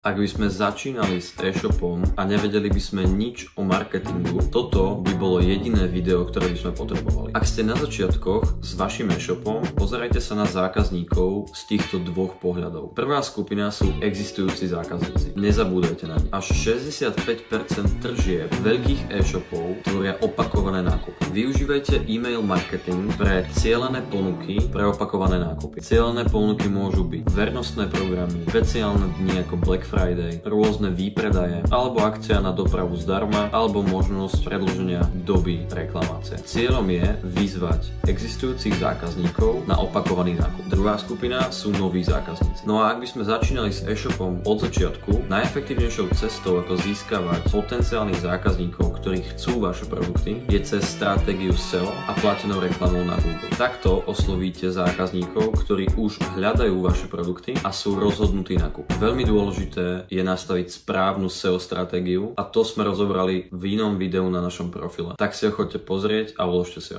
Ak by sme začínali s e-shopom a nevedeli by sme nič o marketingu, toto by bolo jediné video, ktoré by sme potrebovali. Ak ste na začiatkoch s vašim e-shopom, pozerajte sa na zákazníkov z týchto dvoch pohľadov. Prvá skupina sú existujúci zákazníci. Nezabúdajte na ne. Až 65% tržieb veľkých e-shopov tvoria opakované nákupy. Využívajte e-mail marketing pre cielené ponuky pre opakované nákupy. Cielené ponuky môžu byť vernostné programy, špeciálne dni ako Black Friday, rôzne výpredaje, alebo akcia na dopravu zdarma, alebo možnosť predĺženia doby reklamácie. Cieľom je vyzvať existujúcich zákazníkov na opakovaný nákup. Druhá skupina sú noví zákazníci. No a ak by sme začínali s e-shopom od začiatku, najefektívnejšou cestou, ako získavať potenciálnych zákazníkov, ktorí chcú vaše produkty, je cez stratégiu SEO a platenou reklamou na Google. Takto oslovíte zákazníkov, ktorí už hľadajú vaše produkty a sú rozhodnutí na kúp. Veľmi dôležité je nastaviť správnu SEO stratégiu a to sme rozobrali v inom videu na našom profile. Tak si ho choďte pozrieť a vložte si ho.